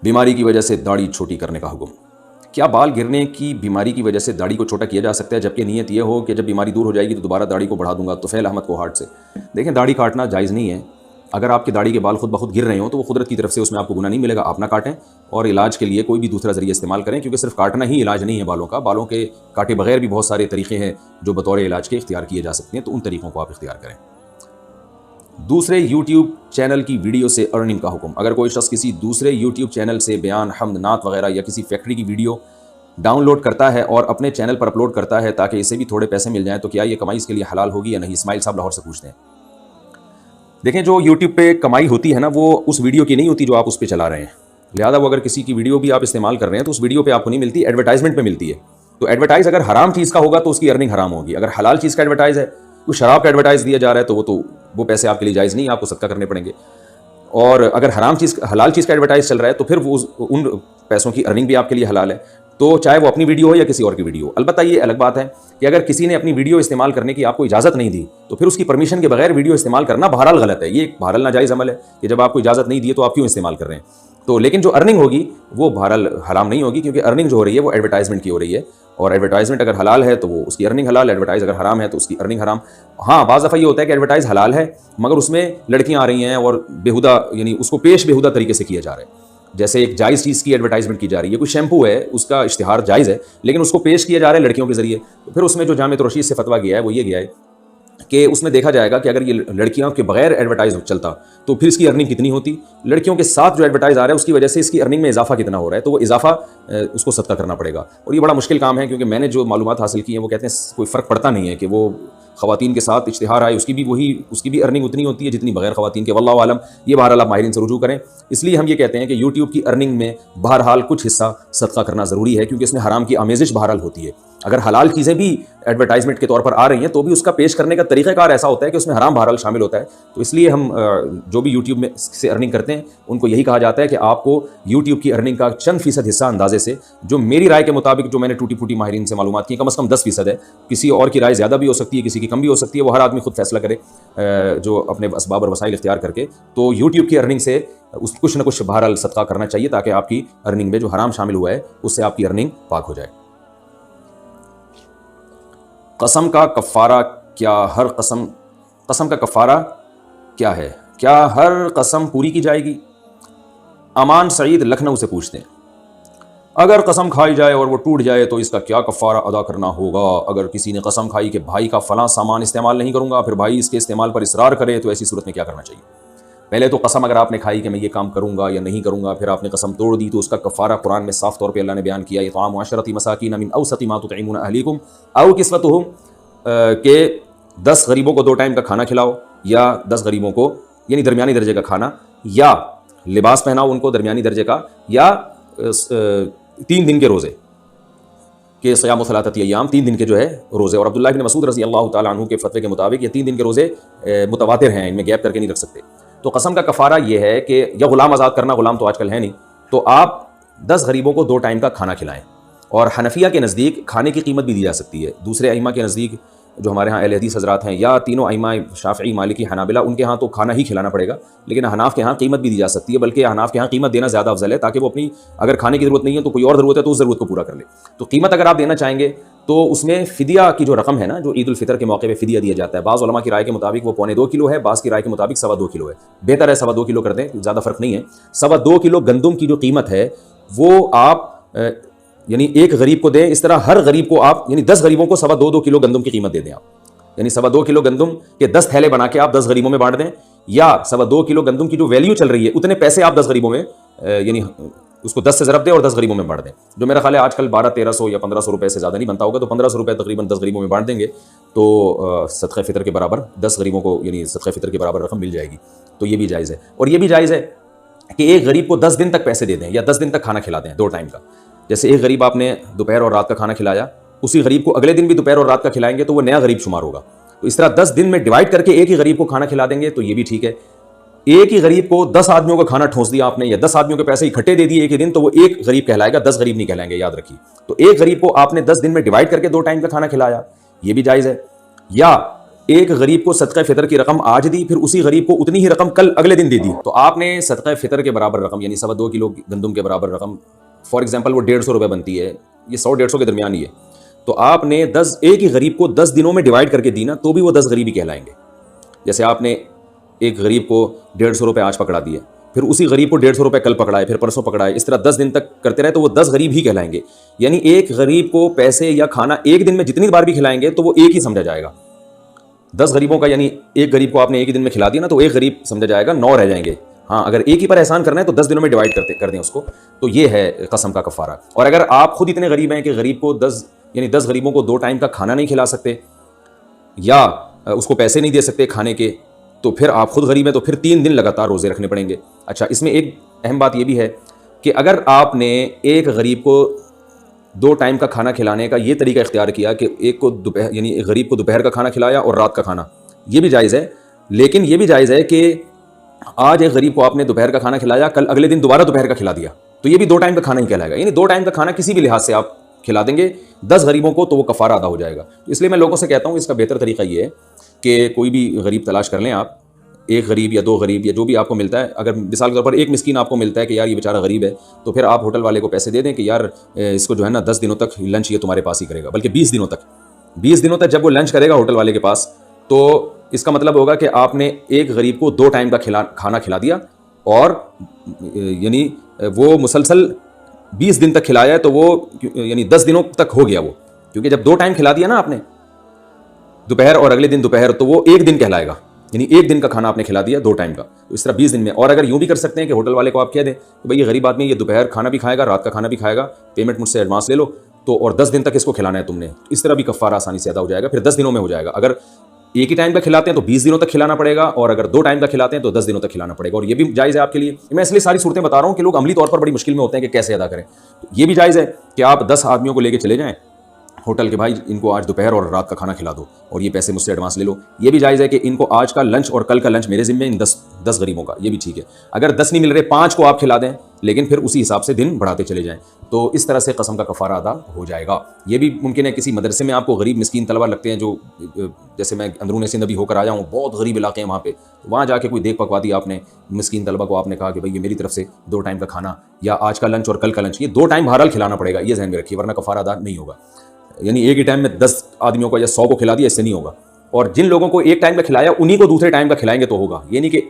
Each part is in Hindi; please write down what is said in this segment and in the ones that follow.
बीमारी की वजह से दाढ़ी छोटी करने का हुक्म। क्या बाल गिरने की बीमारी की वजह से दाढ़ी को छोटा किया जा सकता है, जबकि नीयत यह हो कि जब बीमारी दूर हो जाएगी तो दोबारा दाढ़ी को बढ़ा दूंगा? तुफैल अहमद कोहाट से। देखें, दाढ़ी काटना जायज़ नहीं है। अगर आपकी दाढ़ी के बाल खुद ब खुद गिर रहे हो तो वो कुदरत की तरफ से, उसमें आपको गुनाह नहीं मिलेगा। आप ना काटें और इलाज के लिए कोई भी दूसरा ज़रिया इस्तेमाल करें, क्योंकि सिर्फ काटना ही इलाज नहीं है बालों का। बालों के काटे बगैर भी बहुत सारे तरीक़े हैं जो बतौर इलाज के इख्तियार किए जा सकते हैं, तो उन तरीक़ों को आप इख्तियार करें। दूसरे यूट्यूब चैनल की वीडियो से अर्निंग का हुक्म। अगर कोई शख्स किसी दूसरे यूट्यूब चैनल से बयान, हम्द, नात वगैरह या किसी फैक्ट्री की वीडियो डाउनलोड करता है और अपने चैनल पर अपलोड करता है ताकि इसे भी थोड़े पैसे मिल जाएं, तो क्या ये कमाई इसके लिए हलाल होगी या नहीं? इस्माइल साहब लाहौर से पूछते हैं। देखें, जो यूट्यूब पे कमाई होती है ना, वो उस वीडियो की नहीं होती जो आप उस पर चला रहे हैं। लिहाजा वो अगर किसी की वीडियो भी आप इस्तेमाल कर रहे हैं तो उस वीडियो पे आपको नहीं मिलती, एडवर्टाइजमेंट पे मिलती है। तो एडवर्टाइज अगर हराम चीज़ का होगा तो उसकी अर्निंग हराम होगी। अगर हलाल चीज़ का एडवर्टाइज है, कोई शराब का एडवर्टाइज दिया जा रहा है, तो वो पैसे आपके लिए जायज़ नहीं, आपको सदका करने पड़ेंगे। और अगर हलाल चीज़ का एडवर्टाइज चल रहा है तो फिर वो उन पैसों की अर्निंग भी आपके लिए हलाल है। तो चाहे वो अपनी वीडियो हो या किसी और की वीडियो। अलबत्ता ये अलग बात है कि अगर किसी ने अपनी वीडियो इस्तेमाल करने की आपको इजाज़त नहीं दी तो फिर उसकी परमिशन के बगैर वीडियो इस्तेमाल करना बहरहाल गलत है। ये बहरहाल नाजायज़ अमल है कि जब आपको इजाज़त नहीं दी तो आप क्यों इस्तेमाल कर रहे हैं। तो लेकिन जो अर्निंग होगी वो बहरहाल हराम नहीं होगी, क्योंकि अर्निंग जो हो रही है वो एडवर्टाइजमेंट की हो रही है। और एडवर्टाइजमेंट अगर हलाल है तो वो उसकी अर्निंग हलाल, एडवर्टाइज अगर हराम है तो उसकी अर्निंग हराम। हाँ, बाज़ दफ़ा ये होता है कि एडवर्टाइज हलाल है मगर उसमें लड़कियाँ आ रही हैं और बेहुदा, यानी उसको पेश बेहुदा तरीके से किया जा रहा है। जैसे एक जायज़ चीज़ की एडवर्टाइजमेंट की जा रही है, कोई शैम्पू है, उसका इश्तिहार जायज़ है लेकिन उसको पेश किया जा रहा है लड़कियों के ज़रिए। तो फिर उसमें जो जामे रशीद से फतवा गया है वो ये गया है कि उसमें देखा जाएगा कि अगर ये लड़कियों के बगैर एडवर्टाइज चलता तो फिर इसकी अर्निंग कितनी होती, लड़कियों के साथ जो एडवर्टाइज आ रहा है उसकी वजह से इसकी अर्निंग में इजाफा कितना हो रहा है, तो वो इजाफा उसको सदका करना पड़ेगा। और ये बड़ा मुश्किल काम है, क्योंकि मैंने जो मालूमात हासिल की हैं वो कहते हैं कोई फ़र्क पड़ता नहीं है कि वो ख़वातीन के साथ इश्तिहार आए, उसकी भी अर्निंग उतनी होती है जितनी बगैर ख़वातीन के। वल्लाहु आलम, ये बहरहाल आप माहिरीन से रुजू करें। इसलिए हम ये कहते हैं कि यूट्यूब की अर्निंग में बहरहाल कुछ हिस्सा सदका करना ज़रूरी है, क्योंकि इसमें हराम की आमेज़िश बहरहाल होती है। अगर हलाल चीज़ें भी एडवर्टाइजमेंट के तौर पर आ रही हैं तो भी उसका पेश करने का तरीक़ाकार ऐसा होता है कि उसमें हराम बहरहाल शामिल होता है। तो इसलिए हम जो भी यूट्यूब में से अर्निंग करते हैं उनको यही कहा जाता है कि आपको यूट्यूब की अर्निंग का चंद फ़ीसद हिस्सा अंदाजे से, जो मेरी राय के मुताबिक, जो मैंने टूटी फूटी माहिरीन से मालूमात की, कम से कम 10% है। किसी और की राय ज़्यादा भी हो सकती है, किसी की कम भी हो सकती है, वो हर आदमी खुद फैसला करे जो अपने असबाब और वसाइल इख्तियार करके। तो यूट्यूब की अर्निंग से कुछ न कुछ बहरहाल सदका करना चाहिए ताकि आपकी अर्निंग में जो हराम शामिल हुआ है उससे आपकी अर्निंग पाक हो जाए। कसम का कफ़ारा क्या? हर कसम का कफ़ारा क्या है? क्या हर कसम पूरी की जाएगी? अमान सईद लखनऊ से पूछते हैं, अगर कसम खाई जाए और वो टूट जाए तो इसका क्या कफ़ारा अदा करना होगा? अगर किसी ने कसम खाई कि भाई का फ़लाँ सामान इस्तेमाल नहीं करूँगा, फिर भाई इसके इस्तेमाल पर इसरार करे, तो ऐसी सूरत में क्या करना चाहिए? पहले तो कसम अगर आपने खाई कि मैं ये काम करूँगा या नहीं करूँगा, फिर आपने कसम तोड़ दी, तो उसका कफ़ारा कुरान में साफ़ तौर पे अल्लाह ने बयान किया, इत्आमु अशरति मसाकीन मिन औसति मा तुतइमून अहलीकुम औ किस्वतुहुम, के 10 गरीबों को 2 टाइम का खाना खिलाओ, या 10 गरीबों को यानी दरमियानी दर्जे का खाना, या लिबास पहनाओ उनको दरमियानी दर्जे का, या 3 दिन के रोज़े के सयाम सलातत अय्याम, 3 दिन के जो है रोज़े। और अब्दुल्लाह इब्न मसूद रज़ी अल्लाह तआला अन्हु के फतवे के मुताबिक ये 3 दिन के रोज़े मुतवातिर हैं, इनमें गैप करके नहीं रख सकते। तो कसम का कफ़ारा ये है कि या ग़ुलाम आज़ाद करना, ग़ुलाम तो आजकल है नहीं, तो आप 10 गरीबों को 2 टाइम का खाना खिलाएं। और हनफिया के नज़दीक खाने की कीमत भी दी जा सकती है। दूसरे अइम्मा के नज़दीक, जो हमारे यहाँ अहले हदीस हज़रात हैं, या तीनों अइम्मा शाफ़िई, मालिकी, हनाबिला, उनके यहाँ तो खाना ही खिलाना पड़ेगा, लेकिन हनाफ के यहाँ कीमत भी दी जा सकती है। बल्कि हनाफ के यहाँ कीमत देना ज़्यादा अफजल है, ताकि वो अपनी, अगर खाने की ज़रूरत नहीं है तो कोई और ज़रूरत है तो उस ज़रूरत को पूरा कर ले। तो कीमत अगर आप देना चाहेंगे तो उसमें फ़िदिया की जो रकम है ना, जो ईद उल फितर के मौके पे फ़िदिया दिया जाता है, बाज़ उलमा की राय के मुताबिक वो 1.25 किलो है, बाज़ की राय के मुताबिक 2.25 किलो है। बेहतर है 2.25 किलो कर दें, ज़्यादा फ़र्क नहीं है। 2.25 किलो गंदुम की जो कीमत है वो आप यानी एक गरीब को दें। इस तरह हर गरीब को आप, यानी 10 गरीबों को 2.25 किलो गंदुम की कीमत दे दें आप, यानी 2.25 किलो गंदुम के 10 थैले बना के आप 10 गरीबों में बांट दें, या 2.25 किलो गंदुम की जो वैल्यू चल रही है उतने पैसे आप 10 गरीबों में, यानी उसको 10 से ज़रब दें और 10 गरीबों में बांट दें, जो मेरा ख्याल है आजकल 1200-1300 या 1500 रुपये से ज़्यादा नहीं बनता होगा। तो 1500 रुपये तकरीबन 10 गरीबों में बांट देंगे तो सदक़े फ़ितर के बराबर 10 गरीबों को, यानी सदक़े फ़ितर के बराबर रकम मिल जाएगी। तो ये भी जायज़ है। और ये भी जायज़ है कि एक गरीब को 10 दिन तक पैसे दे दें, या 10 दिन तक खाना खिला दें 2 टाइम का। जैसे एक गरीब आपने दोपहर और रात का खाना खिलाया, उसी गरीब को अगले दिन भी दोपहर और रात का खिलाएंगे तो वो नया गरीब शुमार होगा। तो इस तरह 10 दिन में डिवाइड करके एक ही गरीब को खाना खिला देंगे तो ये भी ठीक है। एक ही गरीब को 10 आदमियों का खाना ठोंस दिया आपने, या 10 आदमियों के पैसे इकट्ठे दे दिए एक ही दिन, तो वो एक गरीब कहलाएगा, 10 गरीब नहीं कहलाएंगे, याद रखिए। तो एक गरीब को आपने 10 दिन में डिवाइड करके 2 टाइम का खाना खिलाया, ये भी जायज़ है। या एक गरीब को सदक़ा फ़ितर की रकम आज दी, फिर उसी गरीब को उतनी ही रकम कल अगले दिन दे दी, तो आपने सदक़ा फ़ितर के बराबर रकम यानी 2.25 किलो गंदम के बराबर रकम, फॉर एग्जांपल वो 150 रुपये बनती है, ये 100-150 के दरमियान ही है, तो आपने एक ही गरीब को 10 दिनों में डिवाइड करके दी ना, तो भी वो 10 गरीब ही कहलाएंगे। जैसे आपने एक गरीब को 150 रुपये आज पकड़ा दिए, फिर उसी गरीब को 150 रुपये कल पकड़ाए, फिर परसों पकड़ाए, इस तरह 10 दिन तक करते रहे तो वो 10 गरीब ही कहलाएंगे। यानी एक गरीब को पैसे या खाना एक दिन में जितनी बार भी खिलाएंगे तो वो एक ही समझा जाएगा। 10 गरीबों का यानी एक गरीब को आपने एक ही दिन में खिला दिया ना, तो एक गरीब समझा जाएगा, 9 रह जाएंगे। हाँ, अगर एक ही पर एहसान करना है तो 10 दिनों में डिवाइड कर दें उसको, तो ये है कसम का कफ़ारा। और अगर आप खुद इतने गरीब हैं कि गरीब को 10 गरीबों को 2 टाइम का खाना नहीं खिला सकते या उसको पैसे नहीं दे सकते खाने के, तो फिर आप खुद गरीब हैं, तो फिर 3 दिन लगातार रोज़े रखने पड़ेंगे। अच्छा, इसमें एक अहम बात यह भी है कि अगर आपने एक गरीब को 2 टाइम का खाना खिलाने का ये तरीका इख्तियार किया कि एक को दोपहर यानी एक गरीब को दोपहर का खाना खिलाया और रात का खाना, ये भी जायज़ है। लेकिन ये भी जायज़ है कि आज एक गरीब को आपने दोपहर का खाना खिलाया, कल अगले दिन दोबारा दोपहर का खिला दिया, तो ये भी 2 टाइम का खाना ही कहलाएगा। यानी 2 टाइम का खाना किसी भी लिहाज से आप खिला देंगे 10 गरीबों को, तो वो कफ़ारा अदा हो जाएगा। इसलिए मैं लोगों से कहता हूँ इसका बेहतर तरीका ये है कि कोई भी गरीब तलाश कर लें आप, एक गरीब या 2 गरीब या जो भी आपको मिलता है। अगर मिसाल के तौर पर एक मिस्कीन आपको मिलता है कि यार ये बेचारा गरीब है, तो फिर आप होटल वाले को पैसे दे दें कि यार इसको जो है ना 10 दिनों तक लंच ये तुम्हारे पास ही करेगा, बल्कि 20 दिनों तक जब वो लंच करेगा होटल वाले के पास, तो इसका मतलब होगा कि आपने एक गरीब को 2 टाइम का खाना खिला दिया और यानी वो मुसलसल 20 दिन तक खिलाया है, तो वो यानी 10 दिनों तक हो गया वो, क्योंकि जब 2 टाइम खिला दिया ना आपने, दोपहर और अगले दिन दोपहर, तो वो एक दिन कहलाएगा। यानी एक दिन का खाना आपने खिला दिया 2 टाइम का, तो इस तरह 20 दिन में। और अगर यूं भी कर सकते हैं कि होटल वाले को आप कह दें कि भाई ये गरीब आदमी ये दोपहर खाना भी खाएगा, रात का खाना भी खाएगा, पेमेंट मुझसे एडवांस ले लो, तो और 10 दिन तक इसको खिलाना है तुमने, इस तरह भी कफ़ारा आसानी से अदा हो जाएगा, फिर 10 दिनों में हो जाएगा। अगर एक ही टाइम का खिलाते हैं तो 20 दिनों तक खिलाना पड़ेगा, और अगर 2 टाइम का खिलाते हैं तो 10 दिनों तक खिलाना पड़ेगा। और ये भी जायज़ है आपके लिए। मैं इसलिए सारी सूरतें बता रहा हूँ कि लोग अमली तौर पर बड़ी मुश्किल में होते हैं कि कैसे अदा करें। तो ये भी जायज़ है कि आप 10 आदमियों को लेके चले जाएँ होटल के, भाई इनको आज दोपहर और रात का खाना खिला दो और ये पैसे मुझसे एडवांस ले लो। ये भी जायज़ है कि इनको आज का लंच और कल का लंच मेरे ज़िम्मे, इन 10 गरीबों का, ये भी ठीक है। अगर 10 नहीं मिल रहे 5 को आप खिला दें, लेकिन फिर उसी हिसाब से दिन बढ़ाते चले जाएं, तो इस तरह से कसम का कफ़ारा अदा हो जाएगा। ये भी मुमकिन है किसी मदरसे में आपको गरीब मिस्कीन तलबा लगते हैं, जो जैसे मैं अंदरून सिंध अभी होकर आया हूँ, बहुत गरीब इलाके हैं वहाँ पे, वहाँ जाके कोई देख पकवा दी आपने मिस्कीन तलबा को, आपने कहा कि भाई ये मेरी तरफ से 2 टाइम का खाना या आज का लंच और कल का लंच, ये 2 टाइम बहरहाल खिलाना पड़ेगा, ये ज़हन में रखिए, वरना कफ़ारा अदा नहीं होगा। यानी एक ही टाइम में 10 आदमियों को या 100 को खिला दिया, इससे नहीं होगा। और जिन लोगों को एक टाइम का खिलाया उन्हीं को दूसरे टाइम का खिलाएंगे तो होगा। ये नहीं कि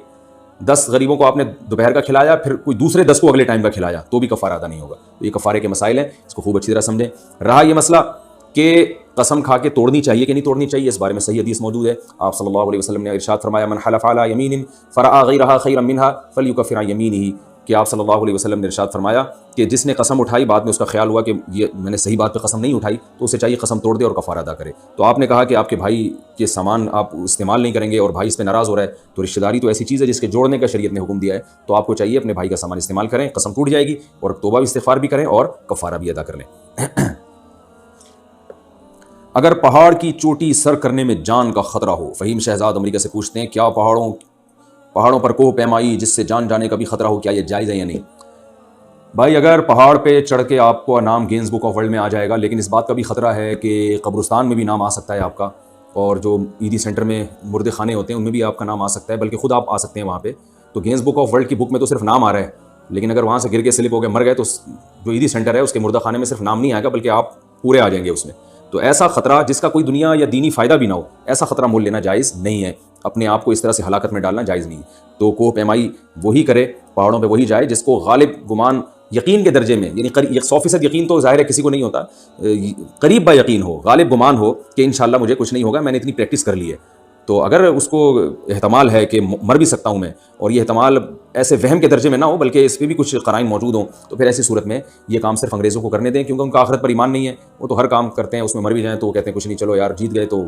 10 गरीबों को आपने दोपहर का खिलाया, फिर कोई दूसरे 10 को अगले टाइम का खिलाया, तो भी कफ़ारा अदा नहीं होगा। तो ये कफ़ारे के मसाइल हैं, इसको खूब अच्छी तरह समझें। रहा ये मसला कि कसम खा के तोड़नी चाहिए कि नहीं तोड़नी चाहिए, इस बारे में सही हदीस मौजूद है। आप सल्लल्लाहु अलैहि वसल्लम ने इरशाद फरमाया, मन हलफ़ अला यमीनिन फरआ गैरहा खैरन मिनहा फलयुकफ़िर अन यमीनिही, कि आप सल्लल्लाहु अलैहि वसल्लम ने इरशाद फरमाया कि जिसने कसम उठाई, बाद में उसका ख्याल हुआ कि ये मैंने सही बात पे कसम नहीं उठाई, तो उसे चाहिए कसम तोड़ दे और कफ़ारा अदा करे। तो आपने कहा कि आपके भाई के सामान आप इस्तेमाल नहीं करेंगे और भाई इस पर नाराज़ हो रहा है, तो रिश्तेदारी तो ऐसी चीज़ है जिसके जोड़ने का शरीयत ने हुक्म दिया है, तो आपको चाहिए अपने भाई का सामान इस्तेमाल करें, कसम टूट जाएगी, और तौबा भी इस्तिग़फ़ार भी करें और कफ़ारा भी अदा कर लें। अगर पहाड़ की चोटी सर करने में जान का खतरा हो, फ़हीम शहजाद अमेरिका से पूछते हैं, क्या पहाड़ों पर कोह पैमाई जिससे जान जाने का भी खतरा हो, क्या यह जायज़ है या नहीं? भाई अगर पहाड़ पे चढ़ के आपको नाम गिनीज़ बुक ऑफ वर्ल्ड में आ जाएगा, लेकिन इस बात का भी ख़तरा है कि कब्रिस्तान में भी नाम आ सकता है आपका, और जो ईदी सेंटर में मुर्दे खाने होते हैं उनमें भी आपका नाम आ सकता है, बल्कि खुद आप आ सकते हैं वहाँ पे। तो गिनीज़ बुक ऑफ वर्ल्ड की बुक में तो सिर्फ नाम आ रहा है, लेकिन अगर वहाँ से गिर के स्लिप हो गए मर गए, तो जो ईदी सेंटर है उसके मुर्दा खाने में सिर्फ नाम नहीं आएगा, बल्कि आप पूरे आ जाएंगे उसमें। तो ऐसा ख़तरा जिसका कोई दुनिया या दीनी फ़ायदा भी ना हो, ऐसा ख़तरा मोल लेना जायज़ नहीं है, अपने आप को इस तरह से हलाकत में डालना जायज़ नहीं है। तो कोह पैमाई वही करे, पहाड़ों पे वही जाए जिसको गालिब गुमान यकीन के दर्जे में, यानी 100% यकीन तो ज़ाहिर है किसी को नहीं होता, करीब बा यकीन हो, गालिब गुमान हो कि इंशाअल्लाह मुझे कुछ नहीं होगा, मैंने इतनी प्रैक्टिस कर ली है। तो अगर उसको एहतमाल है कि मर भी सकता हूँ मैं, और ये एहतमाल ऐसे वहम के दर्जे में ना हो बल्कि इस पर भी कुछ क़राइन मौजूद हों, तो फिर ऐसी सूरत में ये काम सिर्फ अंग्रेज़ों को करने दें, क्योंकि उनका आखिरत पर ईमान नहीं है। वो तो हर काम करते हैं, उसमें मर भी जाएँ तो वो कहते हैं कुछ नहीं, चलो यार जीत गए तो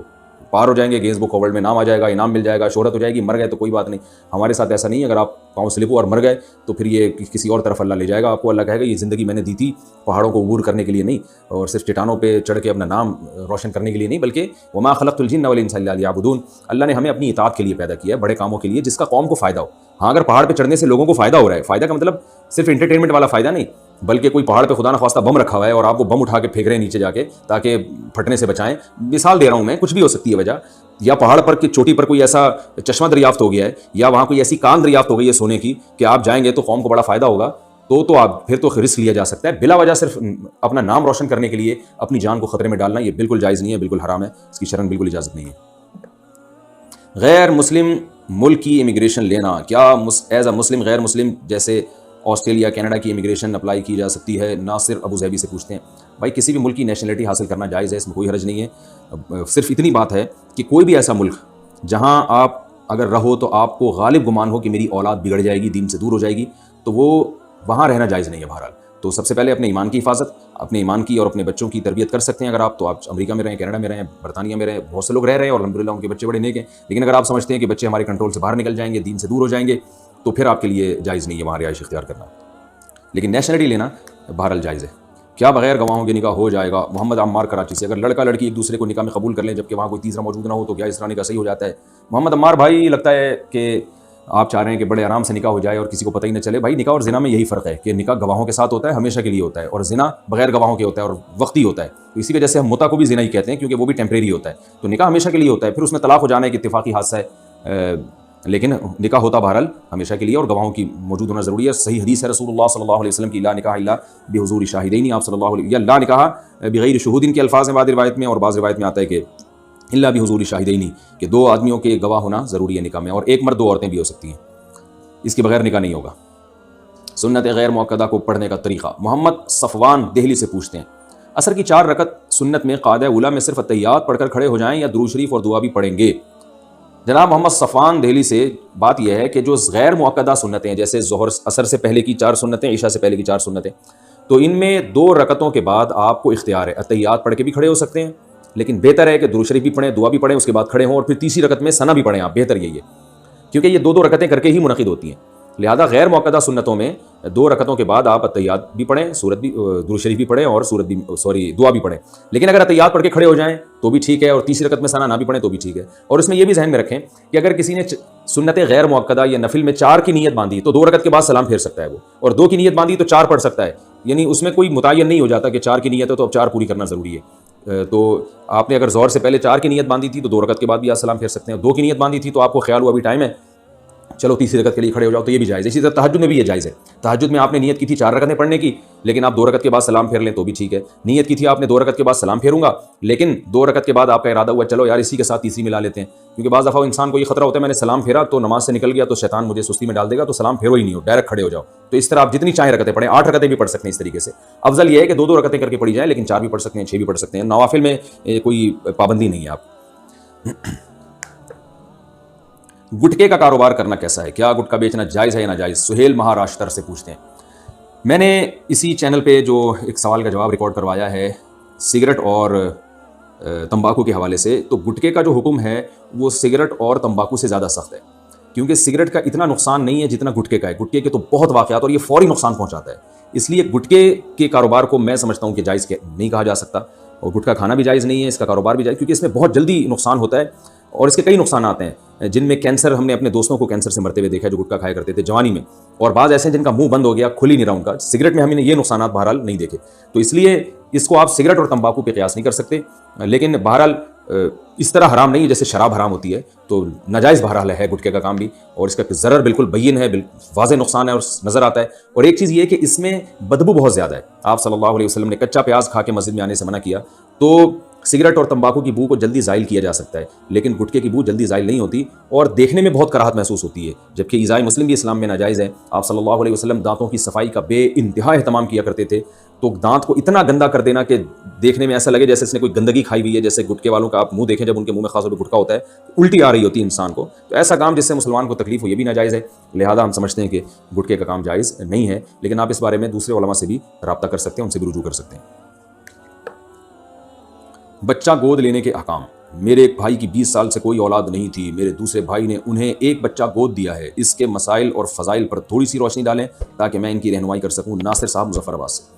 पार हो जाएंगे, गिनीज़ बुक ऑफ वर्ल्ड में नाम आ जाएगा, इनाम मिल जाएगा, शोहरत हो जाएगी, मर गए तो कोई बात नहीं। हमारे साथ ऐसा नहीं है, अगर आप पाँव स्लिप हो और मर गए तो फिर ये किसी और तरफ अल्लाह ले जाएगा आपको। अल्लाह कहेगा ये ज़िंदगी मैंने दी थी पहाड़ों को अबूर करने के लिए नहीं, और सिर्फ चट्टानों पे चढ़ के अपना नाम रोशन करने के लिए नहीं, बल्कि वमा खलक़तुल जिन्न वल इंसा इल्ला लियअबुदून, अल्लाह ने हमें अपनी इताअत के लिए पैदा किया है, बड़े कामों के लिए, जिसका कौम को फ़ायदा हो। हाँ, अगर पहाड़ पर चढ़ने से लोगों को फ़ायदा हो रहा है, फ़ायदा का मतलब सिर्फ इंटरटेनमेंट वाला फ़ायदा नहीं, बल्कि कोई पहाड़ पे खुदा न खास्ता बम रखा हुआ है और आप वो बम उठा के फेंक रहे हैं नीचे जाके ताकि फटने से बचाएं, मिसाल दे रहा हूं मैं, कुछ भी हो सकती है वजह, या पहाड़ पर की चोटी पर कोई ऐसा चश्मा दरियाफ्त हो गया है, या वहां कोई ऐसी कान दरियाफ्त हो गई है सोने की कि आप जाएंगे तो कौम को बड़ा फायदा होगा, तो आप फिर तो रिस्क लिया जा सकता है। बिला वजह सिर्फ अपना नाम रोशन करने के लिए अपनी जान को खतरे में डालना ये बिल्कुल जायज़ नहीं है, बिल्कुल हराम है, इसकी शरन बिल्कुल इजाज़त नहीं है। गैर मुस्लिम मुल्क की इमिग्रेशन लेना, क्या एज अ मुस्लिम गैर मुस्लिम जैसे ऑस्ट्रेलिया कनाडा की इमिग्रेशन अप्लाई की जा सकती है? नासिर अबू ज़ैबी से पूछते हैं। भाई किसी भी मुल्क की नेशनलिटी हासिल करना जायज़ है, इसमें कोई हर्ज नहीं है। सिर्फ इतनी बात है कि कोई भी ऐसा मुल्क जहां आप अगर रहो तो आपको गालिब गुमान हो कि मेरी औलाद बिगड़ जाएगी, दीन से दूर हो जाएगी, तो वो वहाँ रहना जायज़ नहीं है। बहरहाल तो सबसे पहले अपने ईमान की हिफाजत, अपने ईमान की और अपने बच्चों की तरबियत कर सकते हैं। अगर आप तो आप अमेरिका में रहें, कनाडा में रहें, बरतानिया में रहें, बहुत से लोग रह रहे हैं और अल्हम्दुलिल्लाह उनके बच्चे बड़े नेक हैं। लेकिन अगर आप समझते हैं कि बच्चे हमारे कंट्रोल से बाहर निकल जाएंगे, दीन से दूर हो जाएंगे, तो फिर आपके लिए जायज़ नहीं है वहाँ रिहाइश इख्तियार करना। लेकिन नेशनलिटी लेना बहरहाल जायज़ है। क्या बगैर गवाहों के निकाह हो जाएगा? मोहम्मद अम्मार कराची से। अगर लड़का लड़की एक दूसरे को निकाह में कबूल कर लें जबकि वहाँ कोई तीसरा मौजूद ना हो तो क्या इस तरह निकाह सही हो जाता है? मोहम्मद अम्मार भाई, लगता है कि आप चाह रहे हैं कि बड़े आराम से निकाह हो जाए और किसी को पता ही न चले। भाई निकाह और ज़िना में यही फ़र्क है कि निकाह गवाहों के साथ होता है, हमेशा के लिए होता है, और ज़िना बगैर गवाहों के होता है और वक्ती होता है। तो इसी वजह से हम मुता को भी ज़िना ही कहते हैं, क्योंकि वो भी टेम्परेरी होता है। तो निकाह हमेशा के लिए होता है, फिर उसमें तलाक हो जाना एक इत्तेफाकी हादसा है, लेकिन निकाह होता बहरहाल हमेशा के लिए और गवाहों की मौजूद होना ज़रूरी है। सही हदीस है रसूलुल्लाह सल्लल्लाहु अलैहि वसल्लम की, ला निकाह इल्ला बिहुज़ूरि शाहिदैन, आप सल्लल्लाहु अलैहि या ला निकाह बिगैर शुहूदिन के अल्फाज हैं बाद रिवायत में, और बाज़ रिवायत में आता है कि इल्ला बिहुज़ूरि शाहिदैन, कि दो आदमियों के गवाह होना ज़रूरी है निकाह में, और एक मर्द दो औरतें भी हो सकती हैं, इसके बगैर निकाह नहीं होगा। सुन्नत गैर मुअक्कदा को पढ़ने का तरीका, मोहम्मद सफ़वान दिल्ली से पूछते हैं। असर की 4 रकत सुन्नत में क़ादा उला में सिर्फ अत्तहियात पढ़कर खड़े हो जाएं या दुरूद शरीफ और दुआ भी पढ़ेंगे? जनाब मोहम्मद सफ़वान दिल्ली से, बात यह है कि जो गैर मुअक्कदा सुन्नतें हैं, जैसे ज़ोहर असर से पहले की 4 सुन्नतें, ईशा से पहले की 4 सुन्नतें, तो इनमें 2 रकतों के बाद आपको इख्तियार है, अत्तहियात पढ़ के भी खड़े हो सकते हैं, लेकिन बेहतर है कि दुरूद शरीफ भी पढ़ें, दुआ भी पढ़ें, उसके बाद खड़े हों, और फिर तीसरी रकत में सना भी पढ़ें आप, बेहतर यही है, क्योंकि ये 2-2 रकतें करके ही मुनक़िद होती हैं। लिहाजा गैर मुअक्कदा सुन्नतों में 2 रकतों के बाद आप अत्तहियात भी पढ़ें, सूरत भी, दुरूद शरीफ भी पढ़ें और दुआ भी पढ़ें। लेकिन अगर अत्तहियात पढ़ के खड़े हो जाएं तो भी ठीक है, और तीसरी रकत में सना ना भी पढ़ें तो भी ठीक है। और इसमें यह भी जहन में रखें कि अगर किसी ने सुन्नत गैर मुअक्कदा या नफिल में 4 की नीयत बांधी तो 2 रकत के बाद सलाम फेर सकता है वो, और 2 की नीयत बांधी तो 4 पढ़ सकता है। यानी उसमें कोई मुतय्यन नहीं हो जाता कि 4 की नीयत है तो अब 4 पूरी करना ज़रूरी है। तो आपने अगर ज़ोहर से पहले 4 की नीयत बांधी थी तो 2 रकत के बाद भी आप सलाम फेर सकते हैं। 2 की नीयत बांधी थी तो आपको ख्याल हुआ अभी टाइम है, चलो तीसरी रकत के लिए खड़े हो जाओ, तो ये भी जायज़ है। इसी तरह तहज्जुद में भी ये जायज़ है। तहज्जुद में आपने नीयत की थी 4 रकतें पढ़ने की, लेकिन आप 2 रकत के बाद सलाम फेर लें तो भी ठीक है। नीयत की थी आपने 2 रकत के बाद सलाम फेरूंगा, लेकिन 2 रकत के बाद आपका इरादा हुआ चलो यार इसी के साथ तीसरी मिला लेते हैं, क्योंकि बाज़ दफ़ा इंसान को ये खतरा होता है मैंने सलाम फेरा तो नमाज से निकल गया तो शैतान मुझे सुस्ती में डाल देगा, तो सलाम फेरो ही नहीं हो, डायरेक्ट खड़े हो जाओ। तो इस तरह आप जितनी चाहे रकतें पढ़ें, 8 रकतें भी पढ़ सकते हैं इस तरीके से। अफजल ये है कि 2-2 रकतें करके पढ़ी जाए, लेकिन 4 भी पढ़ सकते हैं, 6 भी पढ़ सकते हैं। नवाफिल में कोई पाबंदी नहीं है। आप गुटके का कारोबार करना कैसा है? क्या गुटखा बेचना जायज़ है या नाजायज़? सुहेल महाराष्ट्र से पूछते हैं। मैंने इसी चैनल पे जो एक सवाल का जवाब रिकॉर्ड करवाया है सिगरेट और तंबाकू के हवाले से, तो गुटके का जो हुक्म है वो सिगरेट और तंबाकू से ज़्यादा सख्त है, क्योंकि सिगरेट का इतना नुकसान नहीं है जितना गुटके का है। गुटके के तो बहुत वाक़यात और ये फ़ौरी नुकसान पहुँचाता है, इसलिए गुटके के कारोबार को मैं समझता हूँ कि जायज़ नहीं कहा जा सकता, और गुटखा खाना भी जायज़ नहीं है, इसका कारोबार भी जायज़, क्योंकि इसमें बहुत जल्दी नुकसान होता है और इसके कई नुकसान आते हैं, जिनमें कैंसर, हमने अपने दोस्तों को कैंसर से मरते हुए देखा है जो गुटखा खाया करते थे जवानी में, और बाज़ ऐसे हैं जिनका मुंह बंद हो गया, खुल ही नहीं रहा उनका। सिगरेट में हमने ये नुकसान बहरहाल नहीं देखे, तो इसलिए इसको आप सिगरेट और तंबाकू पे क़यास नहीं कर सकते। लेकिन बहरहाल इस तरह हराम नहीं है जैसे शराब हराम होती है, तो नाजायज़ बहरहाल है गुटखे का काम भी, और इसका ज़रर बिल्कुल बैयन है, वाज़ेह नुकसान है और नज़र आता है। और एक चीज़ ये है कि इसमें बदबू बहुत ज़्यादा है। आप सल्लल्लाहु अलैहि वसल्लम ने कच्चा प्याज खा के मस्जिद में आने से मना किया, तो सिगरेट और तंबाकू की बू को जल्दी ज़ाइल किया जा सकता है, लेकिन गुटखे की बू जल्दी ज़ाइल नहीं होती और देखने में बहुत कराहत महसूस होती है, जबकि ईज़ाए मुस्लिम भी इस्लाम में नाजायज़ है। आप सल्लल्लाहु अलैहि वसल्लम दांतों की सफाई का बेइंतहा एहतमाम किया करते थे, तो दांत को इतना गंदा कर देना कि देखने में ऐसा लगे जैसे इसने कोई गंदगी खाई हुई है। जैसे गुटके वालों का आप मुंह देखें, जब उनके मुंह में खास तौर पर गुटखा होता है उल्टी आ रही होती है इंसान को, तो ऐसा काम जिससे मुसलमान को तकलीफ हो ये भी नाजायज़ है। लिहाजा हम समझते हैं कि गुटके का काम जायज़ नहीं है, लेकिन आप इस बारे में दूसरे उलमा से भी रब्ता कर सकते हैं, उनसे भी रुजू कर सकते हैं। बच्चा गोद लेने के अहकाम। मेरे एक भाई की 20 साल से कोई औलाद नहीं थी, मेरे दूसरे भाई ने उन्हें एक बच्चा गोद दिया है, इसके मसाइल और फ़ज़ाइल पर थोड़ी सी रोशनी डालें ताकि मैं इनकी रहनुमाई कर सकूं। नासिर साहब मुज़फ़्फ़राबाद से।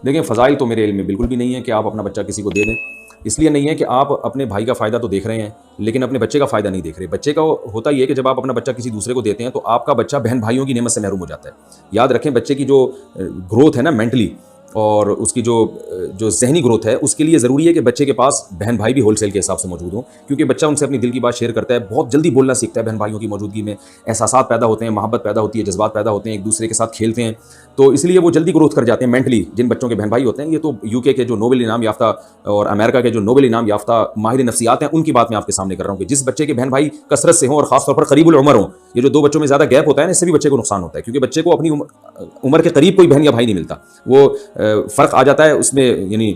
देखें, फ़ज़ाइल तो मेरे इल्म में बिल्कुल भी नहीं है कि आप अपना बच्चा किसी को दे दें। इसलिए नहीं है कि आप अपने भाई का फ़ायदा तो देख रहे हैं लेकिन अपने बच्चे का फ़ायदा नहीं देख रहे। बच्चे का होता ये है कि जब आप अपना बच्चा किसी दूसरे को देते हैं तो आपका बच्चा बहन भाइयों की नेमत से महरूम हो जाता है। याद रखें, बच्चे की जो ग्रोथ है ना मेंटली, और उसकी जो ज़हनी ग्रोथ है, उसके लिए ज़रूरी है कि बच्चे के पास बहन भाई भी होलसेल के हिसाब से मौजूद हों, क्योंकि बच्चा उनसे अपनी दिल की बात शेयर करता है, बहुत जल्दी बोलना सीखता है बहन भाइयों की मौजूदगी में। एहसासात पैदा होते हैं, मोहब्बत पैदा होती है, जज्बात पैदा होते हैं, एक दूसरे के साथ खेलते हैं, तो इसलिए वो जल्दी ग्रोथ कर जाते हैं मेंटली। जिन बच्चों के बहन भाई होते हैं, ये तो यूके के जो नोबेल इनाम याफ्ता और अमेरिका के जो नोबेल इनाम याफ्ता माहिर नफ्सियात हैं, उनकी बात मैं आपके सामने कर रहा हूँ कि जिस बच्चे के बहन भाई कसरत से हों और खासतौर पर करीबुल उमर हों, ये जो दो बच्चों में ज़्यादा गैप होता है ना, इससे भी बच्चे को नुकसान होता है, क्योंकि बच्चे को अपनी उम्र के करीब कोई बहन या भाई नहीं मिलता। वो फ़र्क आ जाता है उसमें, यानी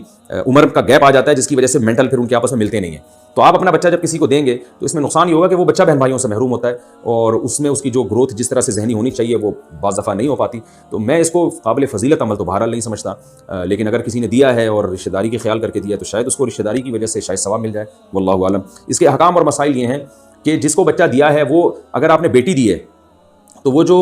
उम्र का गैप आ जाता है, जिसकी वजह से मेंटल फिर उनके आपस में मिलते नहीं हैं। तो आप अपना बच्चा जब किसी को देंगे तो इसमें नुकसान ये होगा कि वो बच्चा बहन भाइयों से महरूम होता है और उसमें उसकी जो ग्रोथ जिस तरह से जहनी होनी चाहिए वो बाज़ दफ़ा नहीं हो पाती। तो मैं इसको काबिल फ़जीलत अमल तो बहरहाल नहीं समझता, लेकिन अगर किसी ने दिया है और रिश्तेदारी के ख्याल करके दिया है तो शायद उसको रिश्तेदारी की वजह से शायद सवाब मिल जाए, वल्लाहु आलम। इसके अहकाम और मसाइल ये हैं कि जिसको बच्चा दिया है वो, अगर आपने बेटी दी है तो वो जो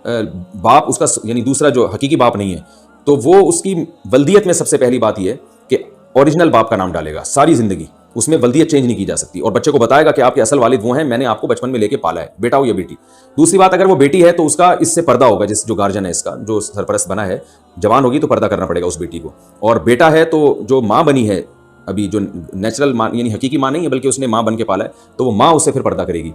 बाप उसका, यानी दूसरा जो हकीकी बाप नहीं है, तो वो उसकी वल्दियत में सबसे पहली बात यह है कि ओरिजिनल बाप का नाम डालेगा सारी ज़िंदगी, उसमें वल्दियत चेंज नहीं की जा सकती, और बच्चे को बताएगा कि आपके असल वालिद वो हैं, मैंने आपको बचपन में लेके पाला है, बेटा हो या बेटी। दूसरी बात, अगर वो बेटी है तो उसका इससे पर्दा होगा, जिस जो गार्जियन है इसका, जो सरपरस्त बना है, जवान होगी तो पर्दा करना पड़ेगा उस बेटी को। और बेटा है तो जो माँ बनी है अभी, जो नेचुरल माँ यानी हकीकी माँ नहीं है बल्कि उसने माँ बन के पाला है, तो वो माँ उससे फिर पर्दा करेगी।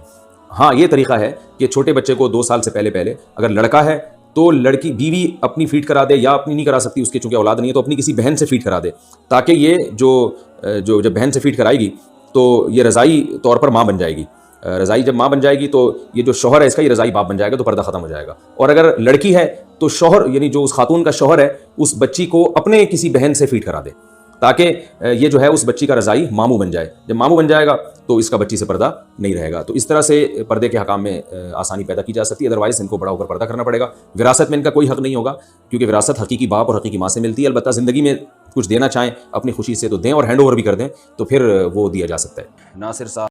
हाँ, ये तरीका है कि छोटे बच्चे को 2 साल से पहले अगर लड़का है तो लड़की बीवी अपनी फीड करा दे, या अपनी नहीं करा सकती उसकी चूंकि औलाद नहीं है तो अपनी किसी बहन से फीड करा दे, ताकि ये जब बहन से फीड कराएगी तो ये रज़ाई तौर पर माँ बन जाएगी। रज़ाई जब माँ बन जाएगी तो ये जो शौहर है इसका, ये रज़ाई बाप बन जाएगा, तो पर्दा खत्म हो जाएगा। और अगर लड़की है तो शौहर, यानी जो उस खातून का शौहर है, उस बच्ची को अपने किसी बहन से फीड करा दे, ताकि ये जो है उस बच्ची का रज़ाई मामू बन जाए। जब मामू बन जाएगा तो इसका बच्ची से पर्दा नहीं रहेगा। तो इस तरह से पर्दे के हकाम में आसानी पैदा की जा सकती है, अदरवाइज़ इनको बड़ा होकर पर्दा करना पड़ेगा। विरासत में इनका कोई हक नहीं होगा, क्योंकि विरासत हकीकी बाप और हकीकी माँ से मिलती है। अलबत्ता ज़िंदगी में कुछ देना चाहें अपनी खुशी से तो दें, और हैंड ओवर भी कर दें, तो फिर वो दिया जा सकता है। नासिर साहब।